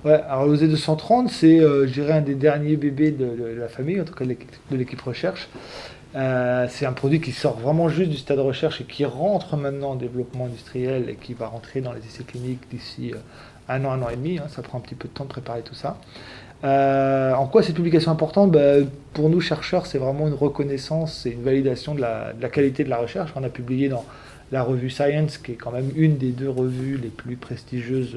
Ouais, alors le Z230, c'est, je dirais, un des derniers bébés de la famille, en tout cas de l'équipe recherche. C'est un produit qui sort vraiment juste du stade de recherche et qui rentre maintenant en développement industriel et qui va rentrer dans les essais cliniques d'ici un an et demi, hein. Ça prend un petit peu de temps de préparer tout ça. En quoi cette publication est importante? Pour nous, chercheurs, c'est vraiment une reconnaissance et une validation de la qualité de la recherche. On a publié dans la revue Science, qui est quand même une des deux revues les plus prestigieuses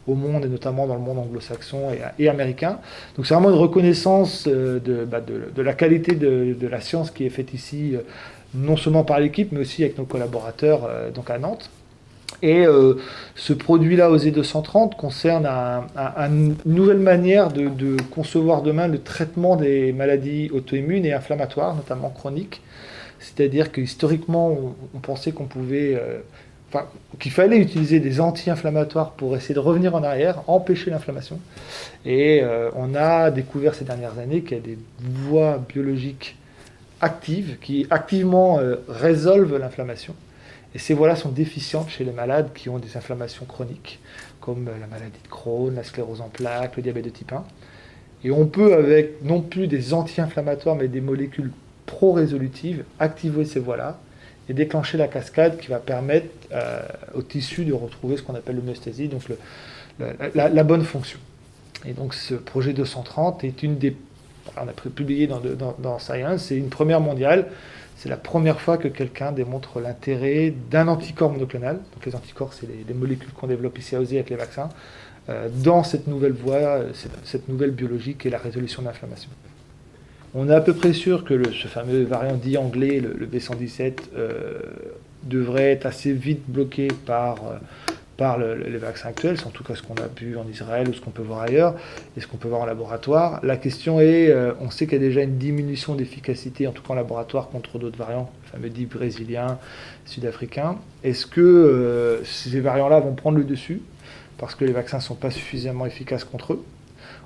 au monde, et notamment dans le monde anglo-saxon et américain. Donc c'est vraiment une reconnaissance de la qualité de la science qui est faite ici, non seulement par l'équipe, mais aussi avec nos collaborateurs donc à Nantes. Et ce produit-là, OZ230, concerne une nouvelle manière de concevoir demain le traitement des maladies auto-immunes et inflammatoires, notamment chroniques. C'est-à-dire que historiquement, on pensait qu'on pouvait, enfin, qu'il fallait utiliser des anti-inflammatoires pour essayer de revenir en arrière, empêcher l'inflammation. Et on a découvert ces dernières années qu'il y a des voies biologiques actives qui activement résolvent l'inflammation. Et ces voies-là sont déficientes chez les malades qui ont des inflammations chroniques, comme la maladie de Crohn, la sclérose en plaques, le diabète de type 1. Et on peut, avec non plus des anti-inflammatoires, mais des molécules pro-résolutives, activer ces voies-là et déclencher la cascade qui va permettre au tissu de retrouver ce qu'on appelle l'homéostasie, donc la bonne fonction. Et donc ce projet 230 est une des... On a publié dans Science, c'est une première mondiale. C'est la première fois que quelqu'un démontre l'intérêt d'un anticorps monoclonal. Donc les anticorps, c'est les molécules qu'on développe ici à OSE avec les vaccins, dans cette nouvelle voie, cette nouvelle biologie qui est la résolution de l'inflammation. On est à peu près sûr que ce fameux variant dit anglais, le B117, devrait être assez vite bloqué par les vaccins actuels, c'est en tout cas ce qu'on a vu en Israël ou ce qu'on peut voir ailleurs, et ce qu'on peut voir en laboratoire. La question est, on sait qu'il y a déjà une diminution d'efficacité, en tout cas en laboratoire, contre d'autres variants, le fameux dit brésilien, sud-africain. Est-ce que ces variants-là vont prendre le dessus parce que les vaccins ne sont pas suffisamment efficaces contre eux?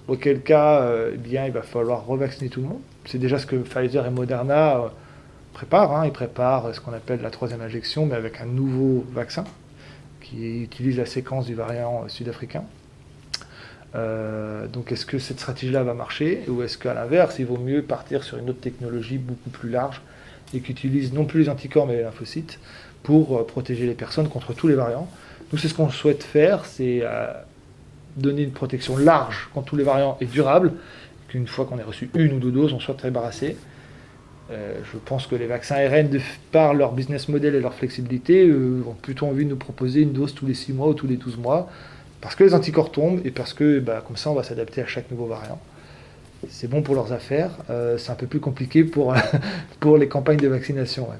Auquel cas, eh bien, il va falloir revacciner tout le monde. C'est déjà ce que Pfizer et Moderna préparent, hein. Ils préparent ce qu'on appelle la troisième injection, mais avec un nouveau vaccin qui utilise la séquence du variant sud-africain. Donc est-ce que cette stratégie-là va marcher, ou est-ce qu'à l'inverse, il vaut mieux partir sur une autre technologie beaucoup plus large et qui utilise non plus les anticorps mais les lymphocytes pour protéger les personnes contre tous les variants? Nous, c'est ce qu'on souhaite faire, c'est donner une protection large contre tous les variants et durable, qu'une fois qu'on ait reçu une ou deux doses, on soit débarrassé. Je pense que les vaccins ARN, par leur business model et leur flexibilité, ont plutôt envie de nous proposer une dose tous les 6 mois ou tous les 12 mois, parce que les anticorps tombent et parce que comme ça on va s'adapter à chaque nouveau variant. C'est bon pour leurs affaires, c'est un peu plus compliqué pour, pour les campagnes de vaccination. Ouais.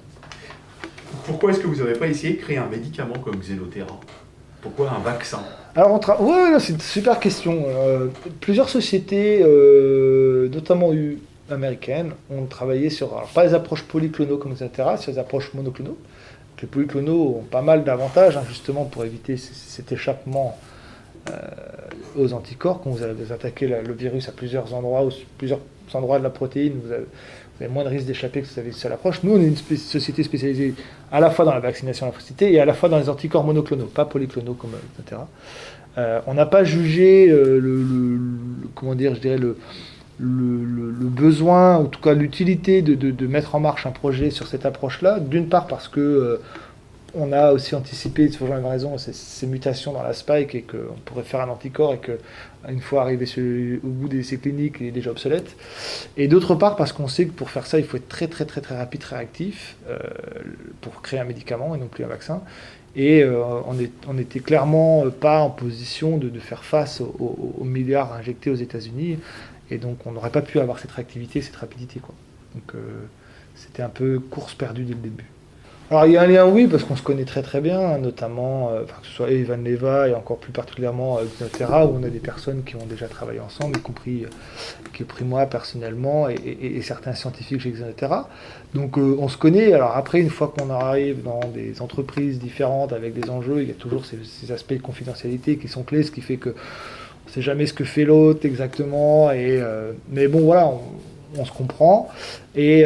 Pourquoi est-ce que vous n'avez pas essayé de créer un médicament comme Xenotera? Pourquoi un vaccin? Alors, ouais, c'est une super question. Plusieurs sociétés, notamment américaines, ont travaillé sur, alors pas les approches polyclonaux comme etc., sur les approches monoclonaux. Les polyclonaux ont pas mal d'avantages, hein, justement, pour éviter cet échappement aux anticorps. Quand vous attaquez le virus à plusieurs endroits de la protéine, vous avez moins de risque d'échapper que si vous avez une seule approche. Nous, on est une société spécialisée à la fois dans la vaccination à la lymphocyté et à la fois dans les anticorps monoclonaux, pas polyclonaux comme etc. On n'a pas jugé comment dire, je dirais le besoin, en tout cas l'utilité de mettre en marche un projet sur cette approche-là. D'une part parce que on a aussi anticipé, il faut jamais raison, ces mutations dans la spike et qu'on pourrait faire un anticorps et qu'une fois arrivé au bout des essais cliniques, il est déjà obsolète. Et d'autre part parce qu'on sait que pour faire ça, il faut être très très très très rapide, très réactif pour créer un médicament et non plus un vaccin. Et on n'était clairement pas en position de faire face aux milliards injectés aux États-Unis. Et donc on n'aurait pas pu avoir cette réactivité, cette rapidité, quoi. Donc c'était un peu course perdue dès le début. Alors il y a un lien, oui, parce qu'on se connaît très très bien, hein, notamment que ce soit Evan Leva et encore plus particulièrement Xenotera, où on a des personnes qui ont déjà travaillé ensemble, y compris moi personnellement et certains scientifiques chez Xenotera. Donc on se connaît. Alors après, une fois qu'on arrive dans des entreprises différentes avec des enjeux, il y a toujours ces aspects de confidentialité qui sont clés, ce qui fait que on ne sait jamais ce que fait l'autre exactement. Mais bon, voilà, on se comprend. Et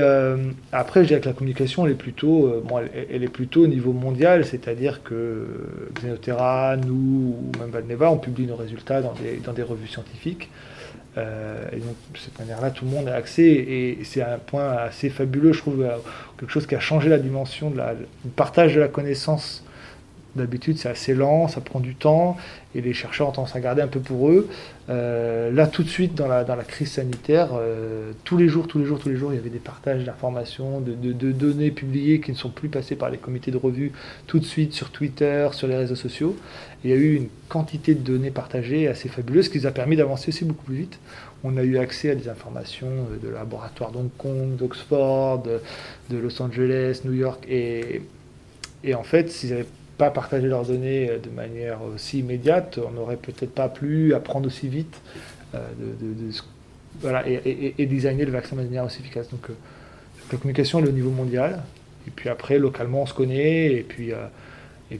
après, je dirais que la communication, elle est plutôt, elle est plutôt au niveau mondial, c'est-à-dire que Xenotera, nous, ou même Valneva, on publie nos résultats dans des revues scientifiques. Et donc, de cette manière-là, tout le monde a accès. Et c'est un point assez fabuleux, je trouve, quelque chose qui a changé la dimension du partage de la connaissance. D'habitude, c'est assez lent, ça prend du temps, et les chercheurs ont tendance à garder un peu pour eux. Là, tout de suite, dans la crise sanitaire, tous les jours, il y avait des partages d'informations, de données publiées qui ne sont plus passées par les comités de revue tout de suite sur Twitter, sur les réseaux sociaux. Et il y a eu une quantité de données partagées assez fabuleuse, ce qui nous a permis d'avancer aussi beaucoup plus vite. On a eu accès à des informations de laboratoires d'Hong Kong, d'Oxford, de Los Angeles, New York, et en fait, s'ils avaient pas partager leurs données de manière aussi immédiate, on n'aurait peut-être pas pu apprendre aussi vite voilà, et designer le vaccin de manière aussi efficace. Donc la communication elle est au niveau mondial, et puis après, localement, on se connaît, ouais,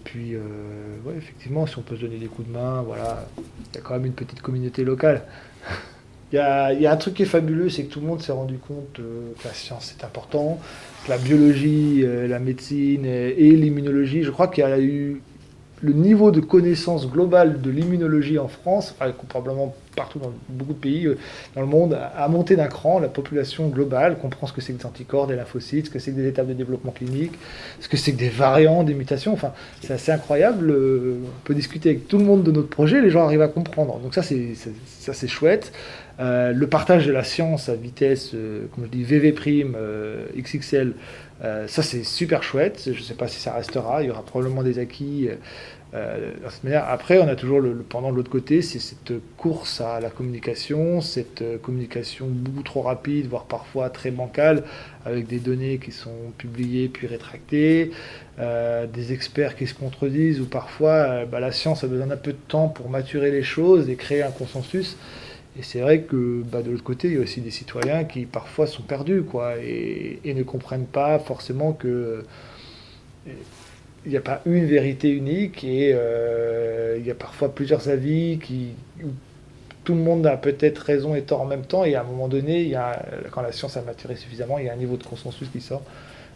effectivement, si on peut se donner des coups de main, voilà, il y a quand même une petite communauté locale. Il y a un truc qui est fabuleux, c'est que tout le monde s'est rendu compte que la science c'est important, que la biologie, la médecine et l'immunologie, je crois qu'il y a eu le niveau de connaissance globale de l'immunologie en France, enfin, probablement partout dans beaucoup de pays dans le monde, a monté d'un cran. La population globale comprend ce que c'est que des anticorps, des lymphocytes, ce que c'est que des étapes de développement clinique, ce que c'est que des variants, des mutations. Enfin, c'est assez incroyable. On peut discuter avec tout le monde de notre projet, les gens arrivent à comprendre. Donc ça, c'est chouette. Le partage de la science à vitesse, comme je dis, VV', XXL, ça c'est super chouette. Je ne sais pas si ça restera, il y aura probablement des acquis de cette manière. Après, on a toujours le pendant de l'autre côté, c'est cette course à la communication, cette communication beaucoup trop rapide, voire parfois très bancale, avec des données qui sont publiées puis rétractées, des experts qui se contredisent, ou parfois la science a besoin d'un peu de temps pour maturer les choses et créer un consensus. Et c'est vrai que de l'autre côté, il y a aussi des citoyens qui parfois sont perdus, quoi, et ne comprennent pas forcément que il n'y a pas une vérité unique, et il y a parfois plusieurs avis où tout le monde a peut-être raison et tort en même temps, et à un moment donné, quand la science a maturé suffisamment, il y a un niveau de consensus qui sort.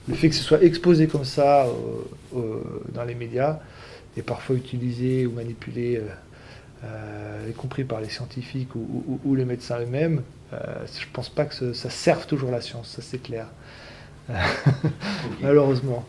Le fait que ce soit exposé comme ça dans les médias, et parfois utilisé ou manipulé y compris par les scientifiques ou les médecins eux-mêmes, je ne pense pas que ça serve toujours la science, ça c'est clair. Ok. Malheureusement.